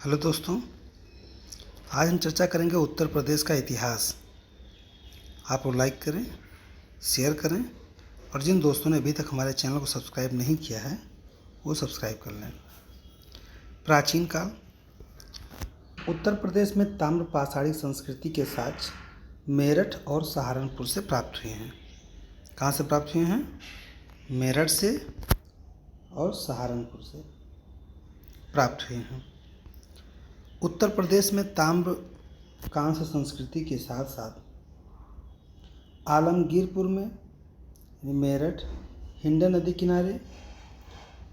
Hello दोस्तों, आज हम चर्चा करेंगे उत्तर प्रदेश का इतिहास। आप लोग लाइक करें, शेयर करें और जिन दोस्तों ने अभी तक हमारे चैनल को सब्सक्राइब नहीं किया है वो सब्सक्राइब कर लें। प्राचीन काल। उत्तर प्रदेश में ताम्र पाषाणी संस्कृति के साक्ष्य मेरठ और सहारनपुर से प्राप्त हुए हैं। कहाँ से प्राप्त हुए हैं? मेरठ से और सहारनपुर से प्राप्त हुए हैं। उत्तर प्रदेश में ताम्र कांस्य संस्कृति के साथ साथ आलमगीरपुर में, मेरठ, हिंडन नदी किनारे,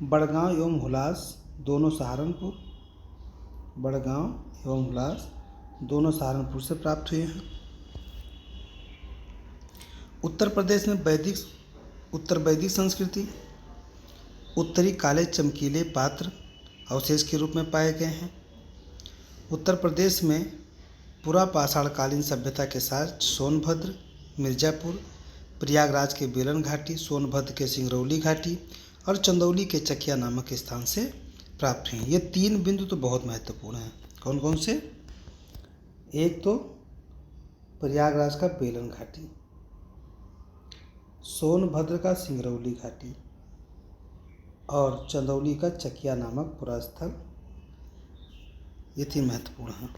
बड़गांव एवं हुलास दोनों सहारनपुर, बड़गांव एवं हुलास दोनों सहारनपुर से प्राप्त हुए हैं। उत्तर प्रदेश में उत्तर वैदिक संस्कृति, उत्तरी काले चमकीले पात्र अवशेष के रूप में पाए गए हैं। उत्तर प्रदेश में पुरापाषाणकालीन सभ्यता के साथ सोनभद्र, मिर्ज़ापुर, प्रयागराज के बेलन घाटी, सोनभद्र के सिंगरौली घाटी और चंदौली के चकिया नामक स्थान से प्राप्त हुई। ये तीन बिंदु तो बहुत महत्वपूर्ण हैं। कौन कौन से? एक तो प्रयागराज का बेलन घाटी, सोनभद्र का सिंगरौली घाटी और चंदौली का चकिया नामक पुरास्थल। ये तीन महत्वपूर्ण हैं।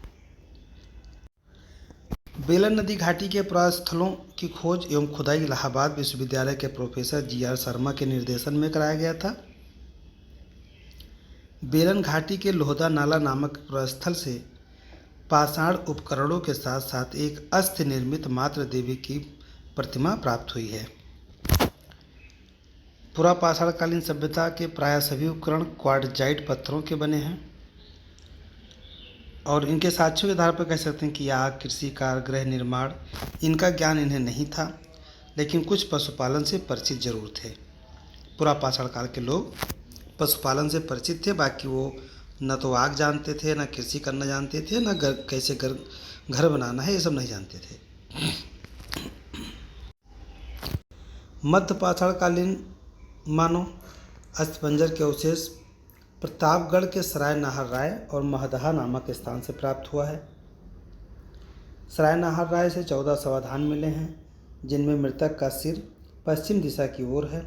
बेलन नदी घाटी के पुरास्थलों की खोज एवं खुदाई इलाहाबाद विश्वविद्यालय के प्रोफेसर जी.आर. शर्मा के निर्देशन में कराया गया था। बेलन घाटी के लोहदा नाला नामक पुरास्थल से पाषाण उपकरणों के साथ साथ एक अस्थि निर्मित मातृ देवी की प्रतिमा प्राप्त हुई है। पुरापाषाणकालीन सभ्यता के प्रायः सभी उपकरण क्वार्टजाइट पत्थरों के बने हैं और इनके साक्ष्यों के आधार पर कह सकते हैं कि आग, कृषि कार्य, गृह निर्माण इनका ज्ञान इन्हें नहीं था, लेकिन कुछ पशुपालन से परिचित जरूर थे। पुरापाषाण काल के लोग पशुपालन से परिचित थे, बाकी वो न तो आग जानते थे, न कृषि करना जानते थे, न कैसे घर बनाना है, ये सब नहीं जानते थे। मध्य पाषाणकालीन मानव अस्थिपंजर के अवशेष प्रतापगढ़ के सराय नाहर राय और महदहा नामक स्थान से प्राप्त हुआ है। सराय नाहर राय से 14 समाधान मिले हैं, जिनमें मृतक का सिर पश्चिम दिशा की ओर है।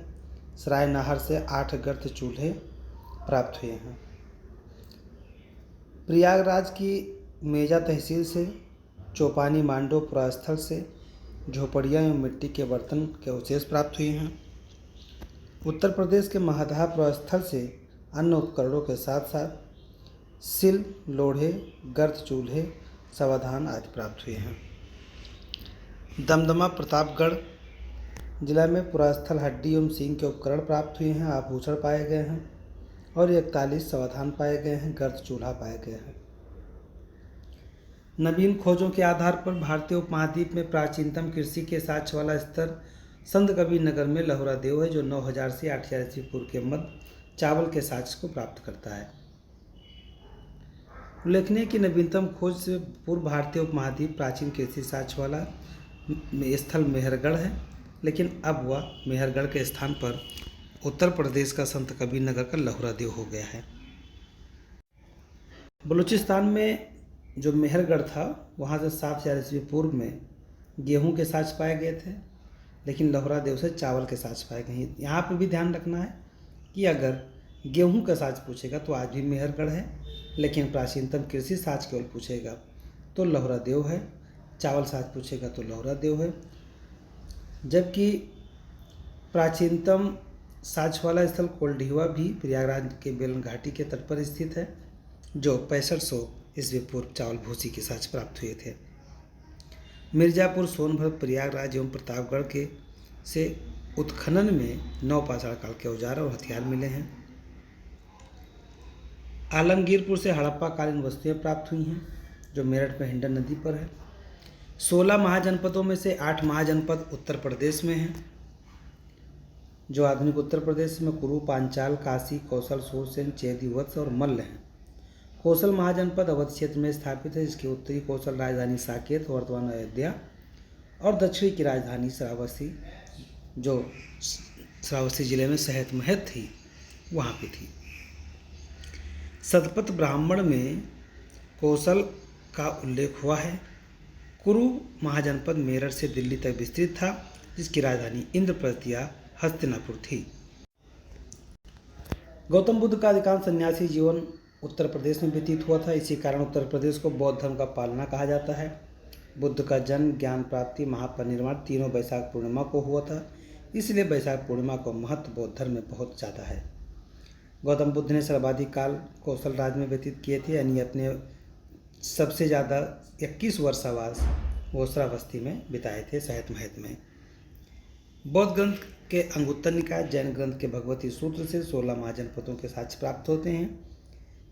सराय नाहर से 8 गर्त चूल्हे प्राप्त हुए हैं। प्रयागराज की मेजा तहसील से चौपानी मांडो पुरास्थल से झोपड़ियाँ एवं मिट्टी के बर्तन के अवशेष प्राप्त हुए हैं। उत्तर प्रदेश के महदहा पुरास्थल से अन्य उपकरणों के साथ साथ सिल, लोढ़े, गर्त चूल्हे, समाधान आदि प्राप्त हुए हैं। दमदमा प्रतापगढ़ जिला में पुरास्थल हड्डी एवं सींग के उपकरण प्राप्त हुए हैं, आभूषण पाए गए हैं और 41 समाधान पाए गए हैं, गर्त चूल्हा पाए गए हैं। नवीन खोजों के आधार पर भारतीय उपमहाद्वीप में प्राचीनतम कृषि के साक्ष्य वाला स्तर संत कबीर नगर में लहुरा देव है, जो 9000 से 8000 ईस्वी पूर्व के मध्य चावल के साक्ष्य को प्राप्त करता है। उल्लेखनीय कि नवीनतम खोज से पूर्व भारतीय उपमहाद्वीप प्राचीन कृषि साक्ष्य वाला स्थल मेहरगढ़ है, लेकिन अब वह मेहरगढ़ के स्थान पर उत्तर प्रदेश का संत कबीर नगर का लहुरा देव हो गया है। बलूचिस्तान में जो मेहरगढ़ था, वहाँ से 7000 ईस्वी पूर्व में गेहूं के साक्ष्य पाए गए थे, लेकिन लहुरा देव से चावल के साक्ष्य पाए गए। यहाँ पर भी ध्यान रखना है कि अगर गेहूं का साक्ष्य पूछेगा तो आज भी मेहरगढ़ है, लेकिन प्राचीनतम कृषि साक्ष्य केवल पूछेगा तो लहुरा देव है, चावल साक्ष्य पूछेगा तो लहुरा देव है। जबकि प्राचीनतम साक्ष्य वाला स्थल कोल्डीवा भी प्रयागराज के बेलन घाटी के तट पर स्थित है, जो 6500 ईस्वी पूर्व चावल भूसी के साक्ष्य प्राप्त हुए थे। मिर्ज़ापुर, सोनभद्र, प्रयागराज एवं प्रतापगढ़ के से उत्खनन में नवपाषाण काल के औजार और हथियार मिले हैं। आलमगीरपुर से हड़प्पा कालीन वस्तुएं प्राप्त हुई हैं, जो मेरठ में हिंडन नदी पर है। 16 महाजनपदों में से 8 महाजनपद उत्तर प्रदेश में हैं, जो आधुनिक उत्तर प्रदेश में कुरु, पांचाल, काशी, कौशल, सूरसेन, चेदी, वत्स और मल्ल हैं। कौशल महाजनपद अवध क्षेत्र में स्थापित है, जिसकी उत्तरी कौशल राजधानी साकेत, वर्तमान अयोध्या, और दक्षिणी की राजधानी श्रावस्ती, जो श्रावस्ती जिले में शहत महत थी, वहाँ पे थी। सतपथ ब्राह्मण में कौशल का उल्लेख हुआ है। कुरु महाजनपद मेरठ से दिल्ली तक विस्तृत था, जिसकी राजधानी इंद्रप्रस्थ या हस्तिनापुर थी। गौतम बुद्ध का अधिकांश सन्यासी जीवन उत्तर प्रदेश में व्यतीत हुआ था। इसी कारण उत्तर प्रदेश को बौद्ध धर्म का पालना कहा जाता है। बुद्ध का जन्म, ज्ञान प्राप्ति, महापरिनिर्वाण तीनों बैसाख पूर्णिमा को हुआ था, इसलिए बैसाख पूर्णिमा का महत्व बौद्ध धर्म में बहुत ज़्यादा है। गौतम बुद्ध ने सर्वाधिक काल कौशल राज में व्यतीत किए थे, यानी अपने सबसे ज़्यादा 21 वर्षावास वो श्रावस्ती में बिताए थे, शहत महत में। बौद्ध ग्रंथ के अंगुत्तर निकाय, जैन ग्रंथ के भगवती सूत्र से 16 महाजनपदों के साक्ष्य प्राप्त होते हैं।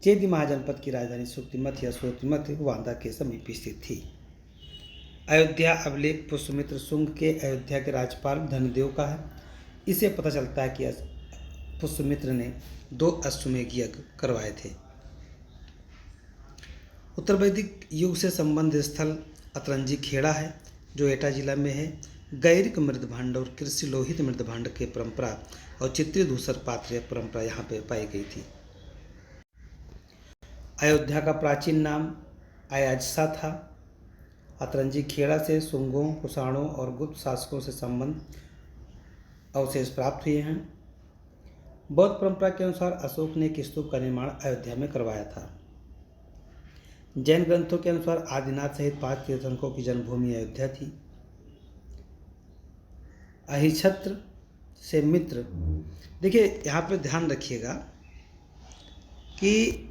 चेदी महाजनपद की राजधानी सुक्तिमथ या श्रोतिमथ वांदा के समीप स्थित थी। अयोध्या अभिलेख पुष्यमित्र शुंग के अयोध्या के राज्यपाल धनदेव का है। इसे पता चलता है कि पुष्यमित्र ने 2 अश्वमेध यज्ञ करवाए थे। उत्तर वैदिक युग से संबंध स्थल अतरंजी खेड़ा है, जो एटा जिला में है। गैरिक मृदभांड और कृषि लोहित मृदभांड के परंपरा और चित्रित धूसर पात्र परंपरा यहाँ पे पाई गई थी। अयोध्या का प्राचीन नाम अयाजसा था। अतरंजी खेड़ा से शुंगों, कुषाणों और गुप्त शासकों से संबंध अवशेष प्राप्त हुए हैं। बौद्ध परंपरा के अनुसार अशोक ने एक स्तूप का निर्माण अयोध्या में करवाया था। जैन ग्रंथों के अनुसार आदिनाथ सहित 5 तीर्थंकरों की जन्मभूमि अयोध्या थी। अहिछत्र से मित्र, देखिए यहाँ पे ध्यान रखिएगा कि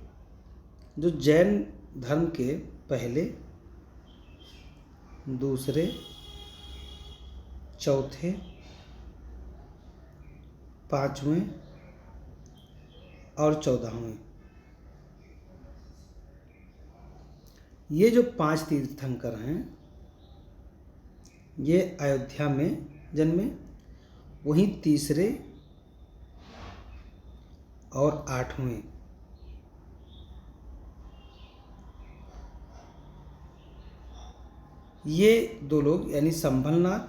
जो जैन धर्म के पहले, दूसरे, चौथे, 5वें और 14वें, ये जो 5 तीर्थंकर हैं ये अयोध्या में जन्मे। वहीं तीसरे और 8वें ये 2 लोग यानी संभलनाथ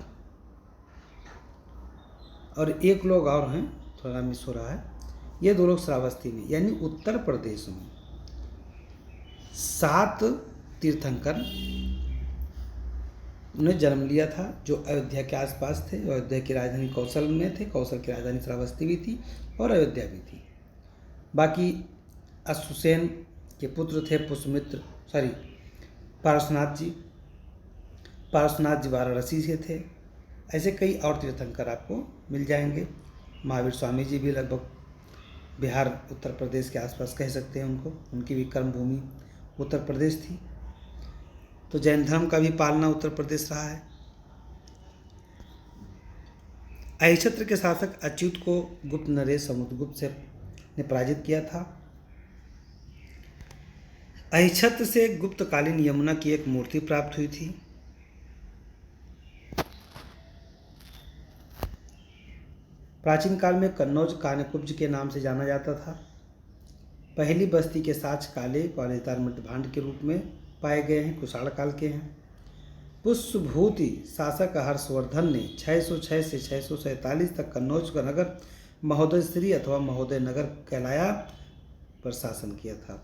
और एक लोग और हैं, थोड़ा मिस हो रहा है, ये 2 लोग श्रावस्ती में यानी उत्तर प्रदेश में 7 तीर्थंकर ने जन्म लिया था, जो अयोध्या के आसपास थे। अयोध्या की राजधानी कौशल में थे, कौशल की राजधानी श्रावस्ती भी थी और अयोध्या भी थी। बाकी अश्वसेन के पुत्र थे पारसनाथ जी वाराणसी से थे। ऐसे कई और तीर्थंकर आपको मिल जाएंगे। महावीर स्वामी जी भी लगभग बिहार उत्तर प्रदेश के आसपास कह सकते हैं उनको, उनकी भी कर्मभूमि उत्तर प्रदेश थी। तो जैन धर्म का भी पालना उत्तर प्रदेश रहा है। अहिछत्र के शासक अच्युत को गुप्त नरेश समुद्रगुप्त ने पराजित किया था। अहिछत्र से गुप्तकालीन यमुना की एक मूर्ति प्राप्त हुई थी। प्राचीन काल में कन्नौज कान्यकुब्ज के नाम से जाना जाता था। पहली बस्ती के साक्ष्य काले कॉलेजदार मृदभांड के रूप में पाए गए हैं, कुषाण काल के हैं। पुष्यभूति शासक हर्षवर्धन ने 606 से 647 तक कन्नौज का नगर महोदय श्री अथवा महोदय नगर कहलाया पर शासन किया था।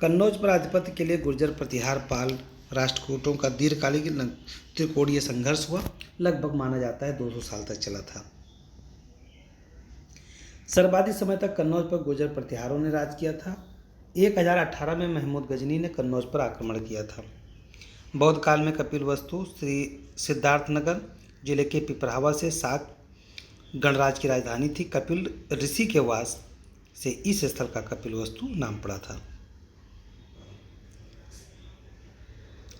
कन्नौज पर आधिपत्य के लिए गुर्जर, प्रतिहार, पाल राष्ट्रकूटों का दीर्घकालिक त्रिकोणीय संघर्ष हुआ, लगभग माना जाता है 200 साल तक चला था। सर्वाधिक समय तक कन्नौज पर गुर्जर प्रतिहारों ने राज किया था। 1018 में महमूद गजनी ने कन्नौज पर आक्रमण किया था। बौद्ध काल में कपिलवस्तु श्री सिद्धार्थनगर जिले के पिपरावा से शाक गणराज की राजधानी थी। कपिल ऋषि के वास से इस स्थल का कपिलवस्तु नाम पड़ा था।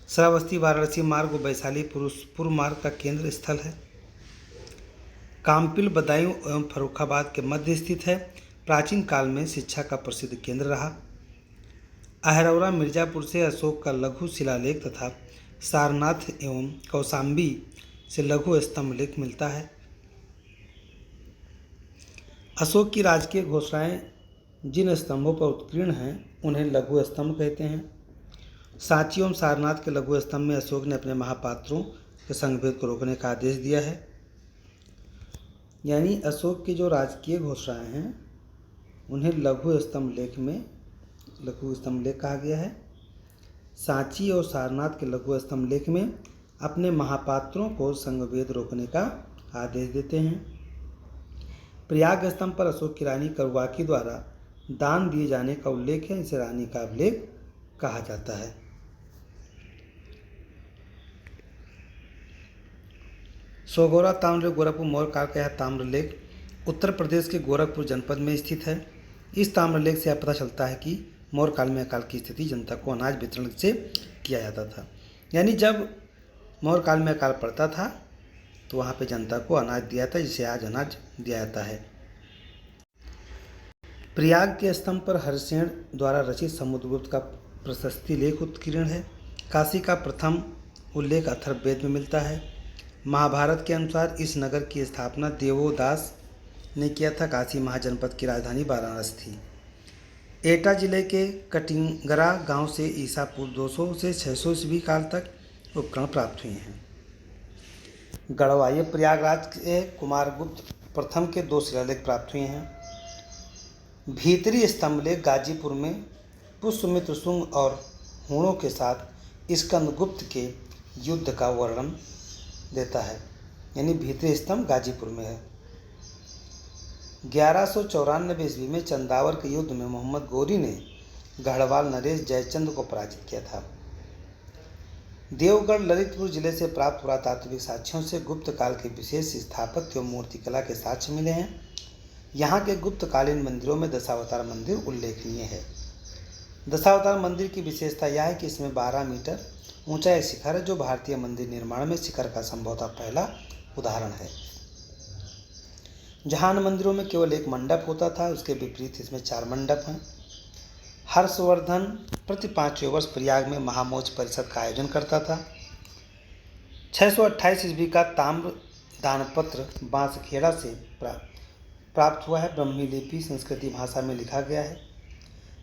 श्रावस्ती वाराणसी मार्ग व वैशालीपुर मार्ग का केंद्र स्थल है। काम्पिल बदायूं एवं फर्रुखाबाद के मध्य स्थित है। प्राचीन काल में शिक्षा का प्रसिद्ध केंद्र रहा। अहरौरा मिर्जापुर से अशोक का लघु शिलालेख तथा सारनाथ एवं कौशाम्बी से लघु स्तंभलेख मिलता है। अशोक की राजकीय घोषणाएं जिन स्तंभों पर उत्कीर्ण हैं उन्हें लघु स्तंभ कहते हैं। सांची एवं सारनाथ के लघु स्तंभ में अशोक ने अपने महापात्रों के संघभेद को रोकने का आदेश दिया है। यानी अशोक की जो राजकीय घोषणाएं हैं उन्हें लघु स्तंभ लेख कहा गया है। सांची और सारनाथ के लघु स्तंभ लेख में अपने महापात्रों को संगवेद रोकने का आदेश देते हैं। प्रयाग स्तंभ पर अशोक की रानी करुआकी द्वारा दान दिए जाने का उल्लेख है। इसे रानी का अभिलेख कहा जाता है। सोगौरा ताम्रलेख गोरखपुर मौर्य काल का यह ताम्रलेख उत्तर प्रदेश के गोरखपुर जनपद में स्थित है। इस ताम्रलेख से यह पता चलता है कि मौर्य काल में अकाल की स्थिति जनता को अनाज वितरण से किया जाता था। यानी जब मौर्य काल में अकाल पड़ता था तो वहाँ पे जनता को अनाज दिया था, जिसे आज अनाज दिया जाता है। प्रयाग के स्तंभ पर हरिसेन द्वारा रचित समुद्रगुप्त का प्रशस्ति लेख उत्कीर्ण है। काशी का प्रथम उल्लेख अथर्ववेद में मिलता है। महाभारत के अनुसार इस नगर की स्थापना देवोदास ने किया था। काशी महाजनपद की राजधानी वाराणसी थी। एटा जिले के कटिंगरा गांव से ईसा पूर्व 200 से 600 ईस्वी काल तक उपकरण प्राप्त हुए हैं। गढ़वाई प्रयागराज के कुमारगुप्त प्रथम के 2 शिलालेख प्राप्त हुए हैं। भीतरी स्तंभलेख गाजीपुर में पुष्यमित्र शुंग और हूणों के साथ स्कंदगुप्त के युद्ध का वर्णन देता है। यानी भीतरी स्तंभ गाजीपुर में है। 1194 ईस्वी में चंदावर के युद्ध में मोहम्मद गोरी ने गढ़वाल नरेश जयचंद को पराजित किया था। देवगढ़ ललितपुर जिले से प्राप्त पुरातात्विक साक्ष्यों से गुप्त काल के विशेष स्थापत्य और मूर्तिकला के साक्ष्य मिले हैं। यहाँ के गुप्तकालीन मंदिरों में दशावतार मंदिर उल्लेखनीय है। दशावतार मंदिर की विशेषता यह है कि इसमें 12 मीटर ऊंचा एक शिखर है, जो भारतीय मंदिर निर्माण में शिखर का संभवतः पहला उदाहरण है। जहाँ मंदिरों में केवल एक मंडप होता था, उसके विपरीत इसमें 4 मंडप हैं। हर्षवर्धन प्रति 5वें वर्ष प्रयाग में महामोज परिषद का आयोजन करता था। 628 ईस्वी का ताम्र दानपत्र बांसखेड़ा से प्राप्त हुआ है। ब्रह्मी लिपि संस्कृति भाषा में लिखा गया है,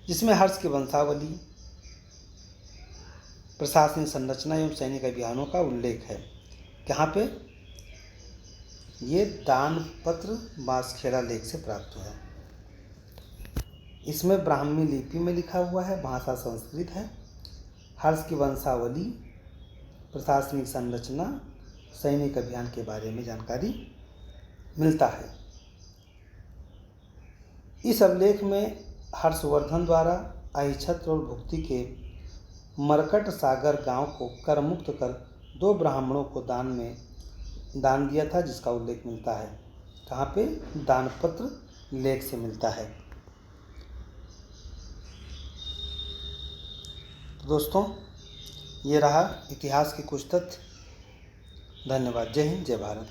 जिसमें हर्ष की वंशावली, प्रशासनिक संरचना एवं सैनिक अभियानों का उल्लेख है। यहाँ पे ये दानपत्र बांसखेड़ा लेख से प्राप्त हुआ है। इसमें ब्राह्मी लिपि में लिखा हुआ है, भाषा संस्कृत है। हर्ष की वंशावली, प्रशासनिक संरचना, सैनिक अभियान के बारे में जानकारी मिलता है। इस अभिलेख में हर्षवर्धन द्वारा अहिछत्र और भुक्ति के मरकट सागर गांव को करमुक्त कर 2 ब्राह्मणों को दान दिया था, जिसका उल्लेख मिलता है। कहाँ पे? दानपत्र लेख से मिलता है। तो दोस्तों, ये रहा इतिहास के कुछ तथ्य। धन्यवाद। जय हिंद, जय भारत।